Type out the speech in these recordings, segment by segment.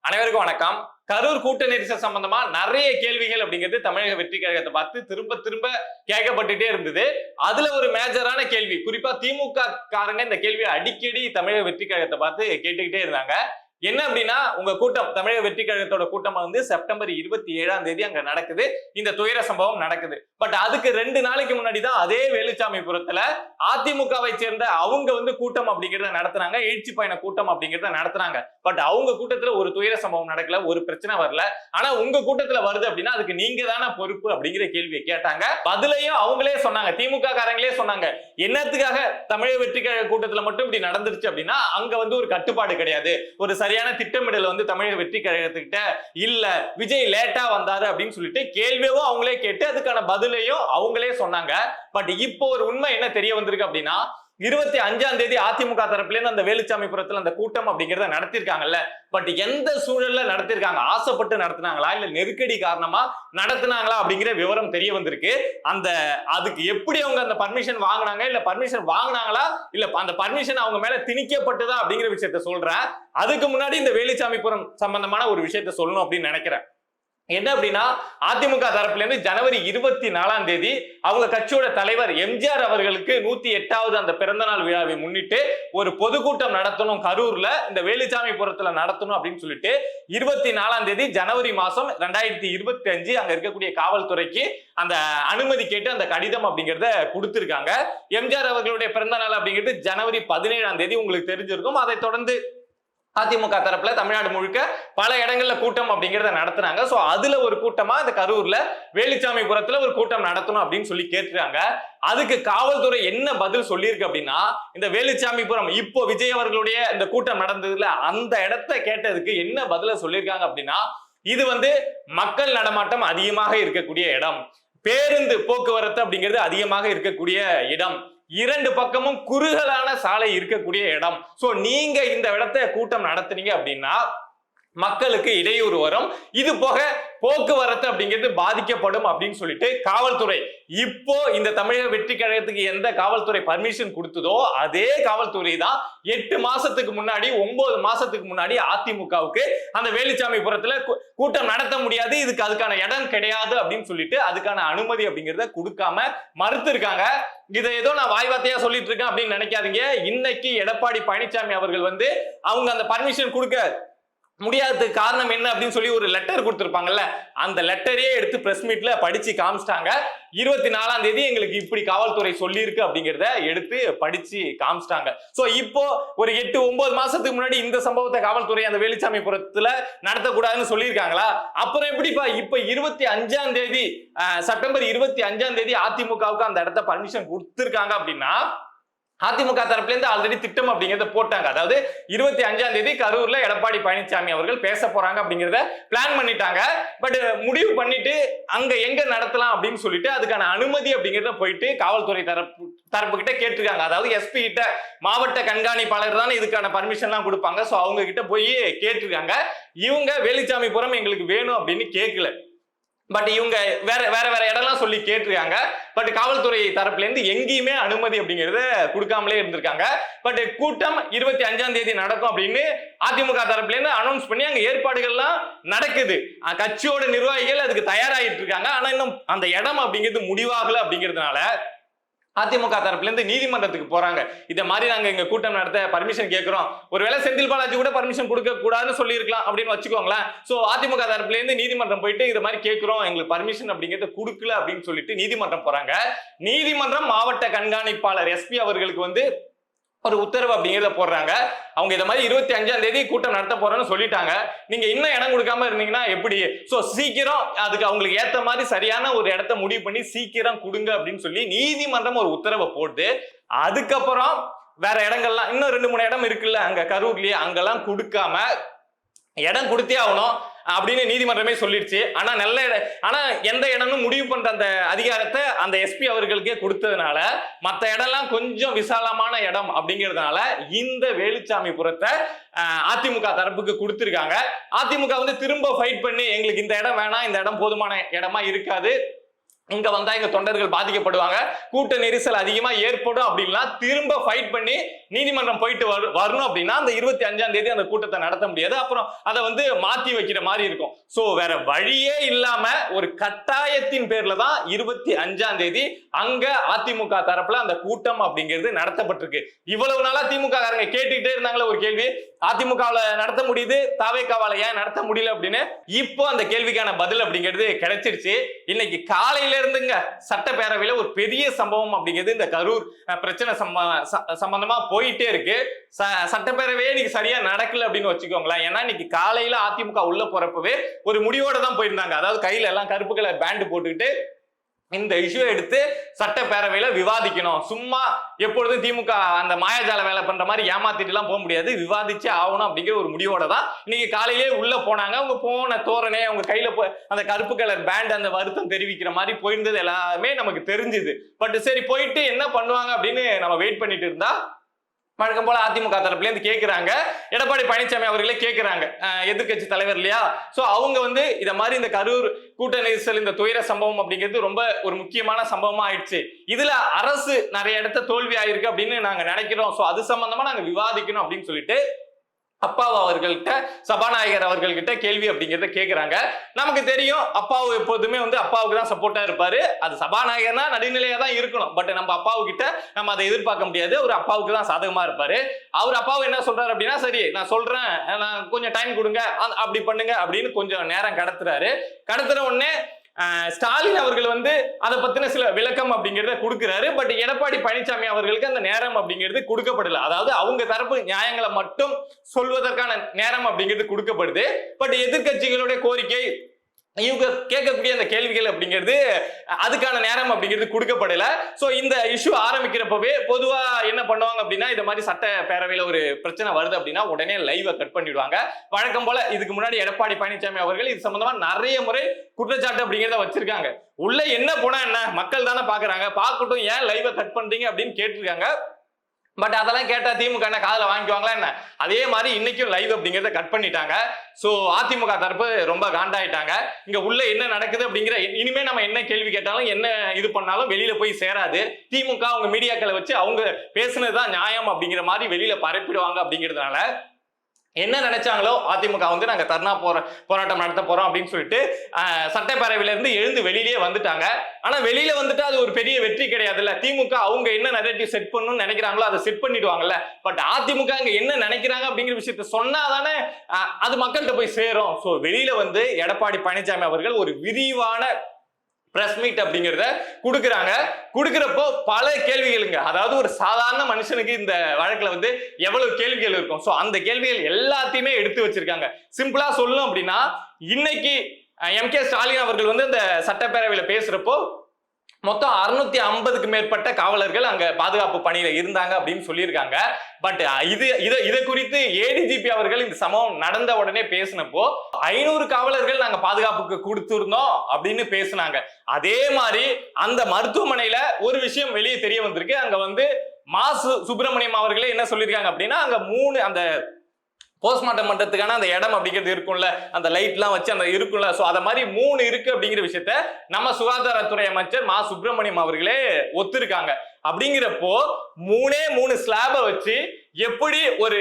அனைவருக்கும் வணக்கம். கரூர் கூட்ட நெரிசல் சம்பந்தமா நிறைய கேள்விகள் அப்படிங்கிறது தமிழக வெற்றி கழகத்தை பார்த்து திரும்ப திரும்ப கேட்கப்பட்டுட்டே இருந்தது. அதுல ஒரு மேஜரான கேள்வி, குறிப்பா திமுக காரங்க இந்த கேள்வியை அடிக்கடி தமிழக வெற்றி கழகத்தை பார்த்து கேட்டுக்கிட்டே இருந்தாங்க. என்ன அப்படின்னா, உங்க கூட்டம் தமிழக வெற்றி கழகத்தோட கூட்டம் வந்து செப்டம்பர் 27ஆம் தேதி அங்க நடக்குது. இந்த துயர சம்பவம் நடக்குது. பட் அதுக்கு 2 நாளைக்கு முன்னாடி தான் அதே வேலுச்சாமிபுரத்துல அதிமுகவை சேர்ந்த அவங்க வந்து கூட்டம் அப்படிங்கிறத நடத்துனாங்க. எழுச்சி பயண கூட்டம் அப்படிங்கிறத நடத்துனாங்க. பட் அவங்க கூட்டத்துல ஒரு துயர சம்பவம் நடக்கல, ஒரு பிரச்சனை வரல. ஆனா உங்க கூட்டத்துல வருது அப்படின்னா அதுக்கு நீங்க தானே பொறுப்பு அப்படிங்கிற கேள்வியை கேட்டாங்க. பதிலையும் அவங்களே சொன்னாங்க, திமுக காரங்களே சொன்னாங்க. என்னத்துக்காக தமிழக வெற்றி கழக கூட்டத்துல மட்டும் இப்படி நடந்துருச்சு அப்படின்னா, அங்க வந்து ஒரு கட்டுப்பாடு கிடையாது, ஒரு சரியான திட்டமிடல் வந்து தமிழக வெற்றி கழகத்துக்கிட்ட இல்ல, விஜய் லேட்டா வந்தாரு அப்படின்னு சொல்லிட்டு கேள்வியோ அவங்களே கேட்டு அதுக்கான பதிலையும் அவங்களே சொன்னாங்க. பட் இப்போ ஒரு உண்மை என்ன தெரிய வந்திருக்கு அப்படின்னா, 25ஆம் தேதி அதிமுக தரப்புல இருந்து அந்த வேலுச்சாமிபுரத்துல அந்த கூட்டம் அப்படிங்கறத நடத்திருக்காங்கல்ல. பட் எந்த சூழல்ல நடத்திருக்காங்க, ஆசைப்பட்டு நடத்தினாங்களா இல்ல நெருக்கடி காரணமா நடத்தினாங்களா அப்படிங்கிற விவரம் தெரிய வந்திருக்கு. அதுக்கு எப்படி அவங்க அந்த பர்மிஷன் வாங்கினாங்க, இல்ல பர்மிஷன் வாங்கினாங்களா இல்ல அந்த பர்மிஷன் அவங்க மேல திணிக்கப்பட்டதா அப்படிங்கிற விஷயத்த சொல்றேன். அதுக்கு முன்னாடி இந்த வேலுச்சாமிபுரம் சம்பந்தமான ஒரு விஷயத்த சொல்லணும் அப்படின்னு நினைக்கிறேன். என்ன அப்படின்னா, அதிமுக தரப்புல இருந்து ஜனவரி 24ஆம் தேதி அவங்க கட்சியோட தலைவர் எம்ஜிஆர் அவர்களுக்கு 108வது அந்த பிறந்த நாள் விழாவை முன்னிட்டு ஒரு பொதுக்கூட்டம் நடத்தணும், கரூர்ல இந்த வேலுச்சாமிபுரத்துல நடத்தணும் அப்படின்னு சொல்லிட்டு 24ஆம் தேதி ஜனவரி மாசம் 2025 அங்க இருக்கக்கூடிய காவல்துறைக்கு அந்த அனுமதி கேட்டு அந்த கடிதம் அப்படிங்கறத கொடுத்திருக்காங்க. எம்ஜிஆர் அவர்களுடைய பிறந்த நாள் அப்படிங்கிறது ஜனவரி 17ஆம் தேதி உங்களுக்கு தெரிஞ்சிருக்கும். அதை தொடர்ந்து அதிமுக தரப்புல தமிழ்நாடு முழுக்க பல இடங்கள்ல கூட்டம் அப்படிங்கறத நடத்துறாங்க. சோ அதுல ஒரு கூட்டமா இந்த கரூர்ல வேலுச்சாமிபுரத்துல ஒரு கூட்டம் நடத்தணும் அப்படின்னு சொல்லி கேட்டுறாங்க. அதுக்கு காவல்துறை என்ன பதில் சொல்லியிருக்கு அப்படின்னா, இந்த வேலுச்சாமிபுரம் இப்போ விஜய் அவர்களுடைய இந்த கூட்டம் நடந்ததுல அந்த இடத்தை கேட்டதுக்கு என்ன பதில சொல்லியிருக்காங்க அப்படின்னா, இது வந்து மக்கள் நடமாட்டம் அதிகமாக இருக்கக்கூடிய இடம், பேருந்து போக்குவரத்து அப்படிங்கிறது அதிகமாக இருக்கக்கூடிய இடம், 2 பக்கமும் குறுகலான சாலை இருக்கக்கூடிய இடம். சோ நீங்க இந்த இடத்தை கூட்டம் நடத்துனீங்க அப்படின்னா மக்களுக்கு இடையூறு வரும், இது போக போக்குவரத்து அப்படிங்கிறது பாதிக்கப்படும் அப்படின்னு சொல்லிட்டு காவல்துறை இப்போ இந்த தமிழக வெற்றி கழகத்துக்கு எந்த காவல்துறை பர்மிஷன் கொடுத்ததோ அதே காவல்துறை தான் 8 மாசத்துக்கு முன்னாடி 9 மாசத்துக்கு முன்னாடி அதிமுகவுக்கு அந்த வேலுச்சாமிபுரத்துல கூட்டம் நடத்த முடியாது, இதுக்கு அதுக்கான இடம் கிடையாது அப்படின்னு சொல்லிட்டு அதுக்கான அனுமதி அப்படிங்கிறத கொடுக்காம மறுத்து இருக்காங்க. இதை ஏதோ நான் வாய்வார்த்தையா சொல்லிட்டு இருக்கேன் அப்படின்னு நினைக்காதீங்க. இன்னைக்கு எடப்பாடி பழனிசாமி அவர்கள் வந்து அவங்க அந்த பர்மிஷன் கொடுக்க முடியாததுக்கு காரணம் என்ன அப்படின்னு சொல்லி ஒரு லெட்டர் கொடுத்திருப்பாங்கல்ல, அந்த லெட்டரையே எடுத்து பிரஸ் மீட்ல படிச்சு காமிச்சிட்டாங்க. 24ஆம் தேதி எங்களுக்கு இப்படி காவல்துறை சொல்லி இருக்கு அப்படிங்கிறத எடுத்து படிச்சு காமிச்சிட்டாங்க. சோ இப்போ ஒரு 8-9 மாசத்துக்கு முன்னாடி இந்த சம்பவத்தை காவல்துறை அந்த வேலுச்சாமிபுரத்துல நடத்தக்கூடாதுன்னு சொல்லியிருக்காங்களா? அப்புறம் எப்படிப்பா இப்ப 25ஆம் தேதி செப்டம்பர் 25ஆம் தேதி அதிமுகவுக்கு அந்த இடத்த பர்மிஷன் கொடுத்திருக்காங்க அப்படின்னா, அதிமுக தரப்புல இருந்து ஆல்ரெடி திட்டம் அப்படிங்கறத போட்டாங்க. அதாவது 25ஆம் தேதி கரூர்ல எடப்பாடி பழனிசாமி அவர்கள் பேச போறாங்க அப்படிங்கறத பிளான் பண்ணிட்டாங்க. பட் முடிவு பண்ணிட்டு அங்க எங்க நடத்தலாம் அப்படின்னு சொல்லிட்டு அதுக்கான அனுமதி அப்படிங்கறத போயிட்டு காவல்துறை தரப்பு கிட்ட கேட்டிருக்காங்க. அதாவது எஸ்பி கிட்ட, மாவட்ட கண்காணிப்பாளர் தானே இதுக்கான பர்மிஷன் எல்லாம் கொடுப்பாங்க. சோ அவங்க கிட்ட போய் கேட்டிருக்காங்க. இவங்க வேலுச்சாமிபுரம் எங்களுக்கு வேணும் அப்படின்னு கேட்கல. பட் இவங்க வேற வேற வேற இடம்லாம் சொல்லி கேட்டிருக்காங்க. பட் காவல்துறை தரப்புல இருந்து எங்கேயுமே அனுமதி அப்படிங்கறத கொடுக்காமலே இருந்திருக்காங்க. பட் கூட்டம் 25ஆம் தேதி நடக்கும் அப்படின்னு அதிமுக தரப்புல இருந்து அனௌன்ஸ் பண்ணி அங்க ஏற்பாடுகள்லாம் நடக்குது. கட்சியோட நிர்வாகிகள் அதுக்கு தயாராகிட்டு இருக்காங்க. ஆனா இன்னும் அந்த இடம் அப்படிங்கிறது முடிவாகல அப்படிங்கிறதுனால அதிமுக தரப்புல இருந்து நீதிமன்றத்துக்கு போறாங்க. இத மாதிரி நாங்க எங்க கூட்டம் நடத்த பர்மிஷன் கேட்கிறோம், ஒருவேளை செந்தில் பாலாஜி கூட பர்மிஷன் கொடுக்க கூடாதுன்னு சொல்லி இருக்கலாம் அப்படின்னு வச்சுக்கோங்களேன். சோ அதிமுக தரப்புல இருந்து நீதிமன்றம் போயிட்டு இது மாதிரி கேட்கிறோம், எங்களுக்கு பர்மிஷன் அப்படிங்கறத கொடுக்கல அப்படின்னு சொல்லிட்டு நீதிமன்றம் போறாங்க. நீதிமன்றம் மாவட்ட கண்காணிப்பாளர் எஸ்பி அவர்களுக்கு வந்து ஒரு உத்தரவு அப்படிங்கிறத போடுறாங்க. அவங்க இத மாதிரி 25ஆம் தேதி கூட்டம் நடத்த போறோம்னு சொல்லிட்டாங்க, நீங்க இன்னும் இடம் கொடுக்காம இருந்தீங்கன்னா எப்படி? சோ சீக்கிரம் அதுக்கு அவங்களுக்கு ஏத்த மாதிரி சரியான ஒரு இடத்த முடிவு பண்ணி சீக்கிரம் கொடுங்க அப்படின்னு சொல்லி நீதிமன்றம் ஒரு உத்தரவை போட்டு, அதுக்கப்புறம் வேற இடங்கள்லாம் இன்னும் 2-3 இடம் இருக்குல்ல அங்க கரூர்லயே, அங்கெல்லாம் கொடுக்காம இடம் கொடுத்தே ஆகணும் அப்படின்னு நீதிமன்றமே சொல்லிடுச்சு. ஆனா எந்த இடம்னு முடிவு பண்ற அந்த அதிகாரத்தை அந்த எஸ்பி அவர்களுக்கே கொடுத்ததுனால மத்த இடம்லாம் கொஞ்சம் விசாலமான இடம் அப்படிங்கிறதுனால இந்த வேலுச்சாமிபுரத்தை அதிமுக தரப்புக்கு கொடுத்திருக்காங்க. அதிமுக வந்து திரும்ப ஃபைட் பண்ணி எங்களுக்கு இந்த இடம் வேணாம், இந்த இடம் போதுமான இடமா இருக்காது, இங்க வந்தா எங்க தொண்டர்கள் பாதிக்கப்படுவாங்க, கூட்ட நெரிசல் அதிகமா ஏற்படும் அப்படின்னா திரும்ப ஃபைட் பண்ணி நீதிமன்றம் போயிட்டு வரணும் அப்படின்னா அந்த 25ஆம் தேதி அந்த கூட்டத்தை நடத்த முடியாது. அப்புறம் அதை வந்து மாத்தி வைக்கிற மாதிரி இருக்கும். சோ வேற வழியே இல்லாம ஒரு கட்டாயத்தின் பேர்ல தான் 25ஆம் தேதி அங்க அதிமுக தரப்புல அந்த கூட்டம் அப்படிங்கிறது நடத்தப்பட்டிருக்கு. இவ்வளவு நாளா திமுக காரங்க கேட்டுக்கிட்டே இருந்தாங்களே ஒரு கேள்வி, அதிமுகவுல நடத்த முடியுது, தாவேகாவால ஏன் நடத்த முடியல அப்படின்னு. இப்போ அந்த கேள்விக்கான பதில் அப்படிங்கிறது கிடைச்சிருச்சு. இன்னைக்கு காலையில இருந்துங்க சட்டப்பேரவையில ஒரு பெரிய சம்பவம் அப்படிங்கிறது இந்த கரூர் பிரச்சனை சம்பந்தமா போயிட்டே இருக்கு. சட்டப்பேரவையே இன்னைக்கு சரியா நடக்கல அப்படின்னு வச்சுக்கோங்களேன். ஏன்னா இன்னைக்கு காலையில அதிமுக உள்ள போறப்பவே ஒரு முடிவோட தான் போயிருந்தாங்க. அதாவது கையில எல்லாம் கருப்பு கலர் பேண்ட் போட்டுக்கிட்டு இந்த இஷ்யூ எடுத்து சட்டப்பேரவையில விவாதிக்கணும். சும்மா எப்பொழுதும் திமுக அந்த மாயாஜால வேலை பண்ற மாதிரி ஏமாத்திட்டு எல்லாம் போக முடியாது, விவாதிச்சு ஆகணும் அப்படிங்கிற ஒரு முடிவோட தான் இன்னைக்கு காலையிலேயே உள்ள போனாங்க. அவங்க போன தோரணை, அவங்க கையில அந்த கருப்பு கலர் பேண்ட் அந்த வருத்தம் தெரிவிக்கிற மாதிரி போயிருந்தது எல்லாமே நமக்கு தெரிஞ்சுது. பட் சரி போயிட்டு என்ன பண்ணுவாங்க அப்படின்னு நம்ம வெயிட் பண்ணிட்டு இருந்தா வழக்கம் போல அதிமுக தரப்புல இருந்து கேட்கிறாங்க, எடப்பாடி பழனிசாமி அவர்களே கேட்கிறாங்க, எதிர்கட்சி தலைவர் இல்லையா. சோ அவங்க வந்து இத மாதிரி இந்த கரூர் கூட்ட நெரிசல் இந்த துயர சம்பவம் அப்படிங்கிறது ரொம்ப ஒரு முக்கியமான சம்பவமா ஆயிடுச்சு, இதுல அரசு நிறைய இடத்த தோல்வி ஆயிருக்கு அப்படின்னு நாங்க நினைக்கிறோம், சோ அது சம்பந்தமா நாங்க விவாதிக்கணும் அப்படின்னு சொல்லிட்டு அப்பாவு அவர்கள்ட்ட சபாநாயகர் அவர்கள்கிட்ட கேள்வி அப்படிங்கிறத கேட்கிறாங்க. நமக்கு தெரியும் அப்பாவு எப்போதுமே வந்து அப்பாவுக்கு தான் சப்போர்ட்டா இருப்பாரு. அது சபாநாயகர்னா நடுநிலையா தான் இருக்கணும். பட் நம்ம அப்பாவு கிட்ட நம்ம அதை எதிர்பார்க்க முடியாது. அவர் அப்பாவுக்கு தான் சாதகமா இருப்பாரு. அவர் அப்பாவு என்ன சொல்றாரு அப்படின்னா, சரி நான் சொல்றேன், நான் கொஞ்சம் டைம் கொடுங்க, அப்படி பண்ணுங்க அப்படின்னு கொஞ்சம் நேரம் கடத்துறாரு. கடத்துற உடனே ஸ்டாலின் அவர்கள் வந்து அதை பத்தின சில விளக்கம் அப்படிங்கறத கொடுக்கிறாரு. பட் எடப்பாடி பழனிசாமி அவர்களுக்கு அந்த நேரம் அப்படிங்கிறது கொடுக்கப்படல. அதாவது அவங்க தரப்பு நியாயங்களை மட்டும் சொல்வதற்கான நேரம் அப்படிங்கிறது கொடுக்கப்படுது. பட் எதிர்கட்சிகளுடைய கோரிக்கை, இவங்க கேட்கக்கூடிய அந்த கேள்விகள் அப்படிங்கிறது அதுக்கான நேரம் அப்படிங்கிறது கொடுக்கப்படல. சோ இந்த இஷ்யூ ஆரம்பிக்கிறப்பவே பொதுவா என்ன பண்ணுவாங்க அப்படின்னா, இந்த மாதிரி சட்டப்பேரவையில ஒரு பிரச்சனை வருது அப்படின்னா உடனே லைவ கட் பண்ணிடுவாங்க. வழக்கம் போல இதுக்கு முன்னாடி எடப்பாடி பழனிசாமி அவர்கள் இது சம்பந்தமா நிறைய முறை குற்றச்சாட்டு அப்படிங்கிறத வச்சிருக்காங்க. உள்ள என்ன போனா என்ன, மக்கள் தானே பாக்குறாங்க, பார்க்கட்டும், ஏன் லைவ கட் பண்றீங்க அப்படின்னு கேட்டிருக்காங்க. பட் அதெல்லாம் கேட்டா திமுக என்ன காதுல வாங்கிக்குவாங்களா என்ன? அதே மாதிரி இன்னைக்கும் லைவ் அப்படிங்கறத கட் பண்ணிட்டாங்க. சோ அதிமுக தரப்பு ரொம்ப காண்டாயிட்டாங்க. இங்க உள்ள என்ன நடக்குது அப்படிங்கிற இனிமே நம்ம என்ன கேள்வி கேட்டாலும் என்ன இது பண்ணாலும் வெளியில போய் சேராது. திமுக அவங்க மீடியாக்களை வச்சு அவங்க பேசுனதுதான் நியாயம் அப்படிங்கிற மாதிரி வெளியில பரப்பிடுவாங்க. அப்படிங்கிறதுனால என்ன நினைச்சாங்களோ அதிமுக வந்து நாங்க தர்ணா போராட்டம் நடத்த போறோம் அப்படின்னு சொல்லிட்டு சட்டப்பேரவையில இருந்து எழுந்து வெளியிலேயே வந்துட்டாங்க. ஆனா வெளியில வந்துட்டு அது ஒரு பெரிய வெற்றி கிடையாதுல்ல. திமுக அவங்க என்ன நரேட்டிவ் செட் பண்ணணும்னு நினைக்கிறாங்களோ அதை செட் பண்ணிடுவாங்கல்ல. பட் அதிமுக அங்க என்ன நினைக்கிறாங்க அப்படிங்கிற விஷயத்த சொன்னாதானே அது மக்கள்கிட்ட போய் சேரும். சோ வெளியில வந்து எடப்பாடி பழனிசாமி அவர்கள் ஒரு விரிவான பிரஸ் மீட் அப்படிங்கிறத கொடுக்குறாங்க. கொடுக்கிறப்போ பல கேள்விகளுங்க, அதாவது ஒரு சாதாரண மனுஷனுக்கு இந்த வழக்குல வந்து எவ்வளவு கேள்விகள் இருக்கும். சோ அந்த கேள்விகள் எல்லாத்தையுமே எடுத்து வச்சிருக்காங்க. சிம்பிளா சொல்லணும் அப்படின்னா, இன்னைக்கு எம்.கே. ஸ்டாலின் அவர்கள் வந்து இந்த சட்டப்பேரவையில பேசுறப்போ மொத்தம் 650க்கு மேற்பட்ட காவலர்கள் அங்க பாதுகாப்பு பணியில இருந்தாங்க அப்படின்னு சொல்லியிருக்காங்க. பட் இதை குறித்து ஏடிஜிபி அவர்கள் இந்த சம்பவம் நடந்த உடனே பேசினப்போ 500 காவலர்கள் நாங்க பாதுகாப்புக்கு கொடுத்திருந்தோம் அப்படின்னு பேசினாங்க. அதே மாதிரி அந்த மருத்துவமனையில ஒரு விஷயம் வெளியே தெரிய வந்திருக்கு. அங்க வந்து மா சுப்பிரமணியம் அவர்களே என்ன சொல்லியிருக்காங்க அப்படின்னா, அங்க 3 அந்த போஸ்ட்மார்ட்டம் பண்றதுக்கான அந்த இடம் அப்படிங்கிறது இருக்கும்ல, அந்த லைட் எல்லாம் வச்சு அந்த இருக்கும்ல, சோ அத மாதிரி 3 இருக்கு அப்படிங்கிற விஷயத்த நம்ம சுகாதாரத்துறை அமைச்சர் மா சுப்பிரமணியம் அவர்களே ஒத்துருக்காங்க. அப்படிங்கிறப்போ 3 ஸ்லாப வச்சு எப்படி ஒரு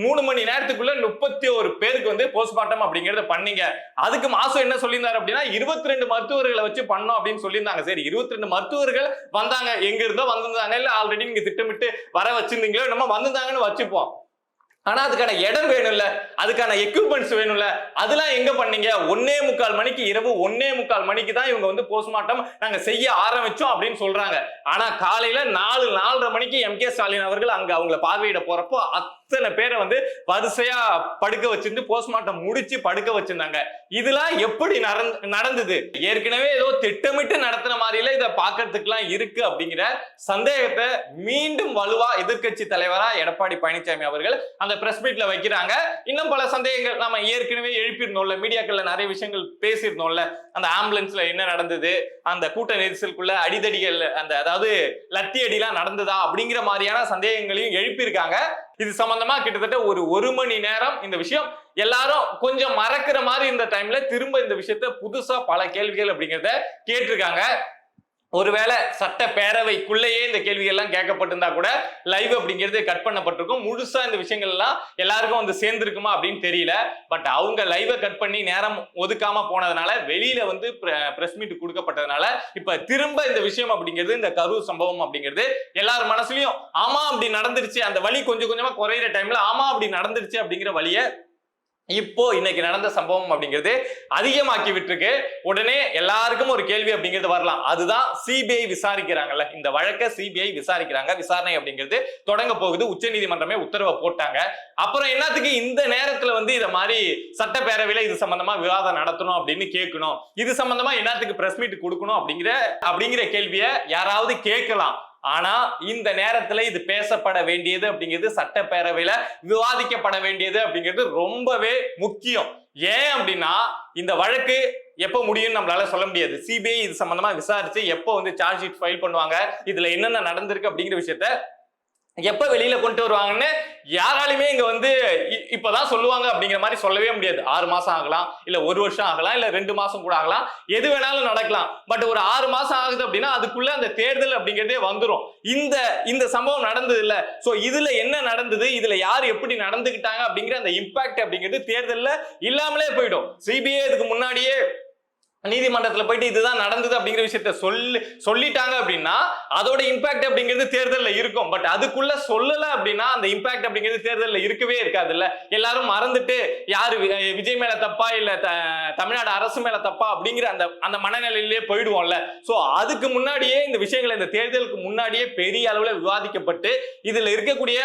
3 மணி நேரத்துக்குள்ள 31 பேருக்கு வந்து போஸ்ட்மார்ட்டம் அப்படிங்கறத பண்ணீங்க. அதுக்கு மாசம் என்ன சொல்லியிருந்தாரு அப்படின்னா 22 மருத்துவர்களை வச்சு பண்ணோம் அப்படின்னு சொல்லியிருந்தாங்க. சரி, 22 மருத்துவர்கள் வந்தாங்க, எங்க இருந்தோ வந்திருந்தாங்க, இல்ல ஆல்ரெடி நீங்க திட்டமிட்டு வர வச்சிருந்தீங்களோ நம்ம வந்திருந்தாங்கன்னு வச்சுப்போம். ஆனா அதுக்கான இடம் வேணும்ல, அதுக்கான எக்யூப்மெண்ட்ஸ் வேணும்ல, அதெல்லாம் எங்க பண்ணீங்க? 1:45 மணிக்கு, இரவு 1:45 மணிக்கு தான் இவங்க வந்து போஸ்ட்மார்ட்டம் நாங்க செய்ய ஆரம்பிச்சோம் அப்படின்னு சொல்றாங்க. ஆனா காலையில 4:30 மணிக்கு எம்.கே. ஸ்டாலின் அவர்கள் அங்க அவங்கள பார்வையிட போறப்போ அத்தனை பேரை வந்து வரிசையா படுக்க வச்சிருந்து போஸ்ட்மார்ட்டம் முடிச்சு படுக்க வச்சிருந்தாங்க. இதெல்லாம் எப்படி நடந்தது? ஏற்கனவே ஏதோ திட்டமிட்டு நடத்துற மாதிரில இதை பாக்கிறதுக்குலாம் இருக்கு அப்படிங்கிற சந்தேகத்தை மீண்டும் வலுவா எதிர்கட்சி தலைவரா எடப்பாடி பழனிசாமி அவர்கள் அந்த பிரஸ் மீட்ல வைக்கிறாங்க. இன்னும் பல சந்தேகங்கள் நாம ஏற்கனவே எழுப்பியிருந்தோம்ல, மீடியாக்கள்ல நிறைய விஷயங்கள் பேசியிருந்தோம்ல, அந்த ஆம்புலன்ஸ்ல என்ன நடந்தது, அந்த கூட்ட நெரிசலுக்குள்ள அடிதடிகள், அந்த அதாவது லத்தி அடிலாம் நடந்ததா அப்படிங்கிற மாதிரியான சந்தேகங்களையும் எழுப்பியிருக்காங்க. இது சம்பந்தமா கிட்டத்தட்ட ஒரு மணி நேரம் இந்த விஷயம் எல்லாரும் கொஞ்சம் மறக்கிற மாதிரி இந்த டைம்ல திரும்ப இந்த விஷயத்த புதுசா பல கேள்விகள் அப்படிங்கிறத கேட்டிருக்காங்க. ஒருவேளை சட்டப்பேரவைக்குள்ளேயே இந்த கேள்விகள் எல்லாம் கேட்கப்பட்டிருந்தா கூட லைவ் அப்படிங்கிறது கட் பண்ணப்பட்டிருக்கும். முழுசா இந்த விஷயங்கள் எல்லாம் எல்லாருக்கும் வந்து சேர்ந்திருக்குமா அப்படின்னு தெரியல. பட் அவங்க லைவை கட் பண்ணி நேரம் ஒதுக்காம போனதுனால வெளியில வந்து பிரஸ் மீட் கொடுக்கப்பட்டதுனால இப்ப திரும்ப இந்த விஷயம் அப்படிங்கிறது, இந்த கரூர் சம்பவம் அப்படிங்கிறது எல்லார் மனசுலயும் ஆமா அப்படி நடந்துருச்சு, அந்த வலி கொஞ்சம் கொஞ்சமா குறையிற டைம்ல ஆமா அப்படி நடந்துருச்சு அப்படிங்கிற வழியை இப்போ இன்னைக்கு நடந்த சம்பவம் அப்படிங்கிறது அதிகமாக்கி விட்டுருக்கு. உடனே எல்லாருக்கும் ஒரு கேள்வி அப்படிங்கிறது வரலாம். அதுதான் சிபிஐ விசாரிக்கிறாங்கல்ல, இந்த வழக்கை சிபிஐ விசாரிக்கிறாங்க. விசாரணை அப்படிங்கிறது தொடங்க போகுது. உச்ச நீதிமன்றமே உத்தரவை போட்டாங்க. அப்புறம் என்னத்துக்கு இந்த நேரத்துல வந்து இத மாதிரி சட்டப்பேரவையில இது சம்பந்தமா விவாதம் நடத்தணும் அப்படின்னு கேட்கணும், இது சம்பந்தமா என்னத்துக்கு பிரஸ் மீட் கொடுக்கணும் அப்படிங்கிற கேள்வியை யாராவது கேட்கலாம். ஆனா இந்த நேரத்துல இது பேசப்பட வேண்டியது அப்படிங்கிறது, சட்டப்பேரவையில விவாதிக்கப்பட வேண்டியது அப்படிங்கிறது ரொம்பவே முக்கியம். ஏன் அப்படின்னா இந்த வழக்கு எப்ப முடியும்னு நம்மளால சொல்ல முடியாது. சிபிஐ இது சம்பந்தமா விசாரிச்சு எப்போ வந்து சார்ஜ் ஷீட் ஃபைல் பண்ணுவாங்க, இதுல என்னென்ன நடந்திருக்கு அப்படிங்கிற விஷயத்த எப்ப வெளியில கொண்டு வருவாங்கன்னு யாராலுமே இங்க வந்து இப்பதான் சொல்லுவாங்க அப்படிங்கிற மாதிரி சொல்லவே முடியாது. 6 மாசம் ஆகலாம், இல்ல 1 வருஷம் ஆகலாம், இல்ல 2 மாசம் கூட ஆகலாம், எது வேணாலும் நடக்கலாம். பட் ஒரு 6 மாசம் ஆகுது அப்படின்னா அதுக்குள்ள அந்த தேர்தல் அப்படிங்கிறதே வந்துடும். இந்த சம்பவம் நடந்தது இல்ல, சோ இதுல என்ன நடந்தது, இதுல யார் எப்படி நடந்துகிட்டாங்க அப்படிங்கிற அந்த இம்பாக்ட் அப்படிங்கிறது தேர்தல்ல இல்லாமலே போயிடும். சிபிஐ இதுக்கு முன்னாடியே நீதிமன்றத்துல போயிட்டு இதுதான் நடந்தது அப்படிங்கிற விஷயத்த சொல்லிட்டாங்க அப்படின்னா அதோட இம்பாக்ட் அப்படிங்கிறது தேர்தல்ல இருக்கும். பட் அதுக்குள்ள சொல்லல அப்படின்னா அந்த இம்பாக்ட் அப்படிங்கிறது தேர்தல்ல இருக்கவே இருக்காது இல்ல. எல்லாரும் மறந்துட்டு யாரு விஜய் மேல தப்பா இல்ல தமிழ்நாடு அரசு மேல தப்பா அப்படிங்கிற அந்த மனநிலையிலேயே போயிடுவோம்ல. சோ அதுக்கு முன்னாடியே இந்த விஷயங்களை இந்த தேர்தலுக்கு முன்னாடியே பெரிய அளவுல விவாதிக்கப்பட்டு இதுல இருக்கக்கூடிய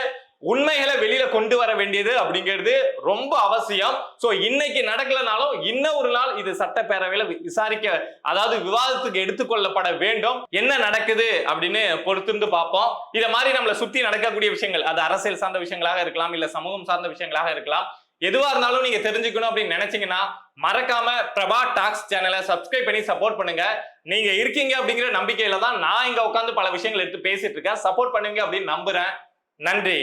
உண்மைகளை வெளியில கொண்டு வர வேண்டியது அப்படிங்கிறது ரொம்ப அவசியம். சோ இன்னைக்கு நடக்கலனாலும் இன்னும் ஒரு நாள் இது சட்டப்பேரவையில விசாரிக்க, அதாவது விவாதத்துக்கு எடுத்துக்கொள்ளப்பட வேண்டும். என்ன நடக்குது அப்படின்னு பொறுத்திருந்து பார்ப்போம். இத மாதிரி நம்மளை சுத்தி நடக்கக்கூடிய விஷயங்கள், அது அரசியல் சார்ந்த விஷயங்களாக இருக்கலாம், இல்ல சமூகம் சார்ந்த விஷயங்களாக இருக்கலாம், எதுவா இருந்தாலும் நீங்க தெரிஞ்சுக்கணும் அப்படின்னு நினைச்சீங்கன்னா மறக்காம பிரபா டாக்ஸ் சேனலை சப்ஸ்கிரைப் பண்ணி சப்போர்ட் பண்ணுங்க. நீங்க இருக்கீங்க அப்படிங்கிற நம்பிக்கையில தான் நான் இங்க உட்காந்து பல விஷயங்கள் எடுத்து பேசிட்டு இருக்கேன். சப்போர்ட் பண்ணுங்க அப்படின்னு நம்புறேன். நன்றி.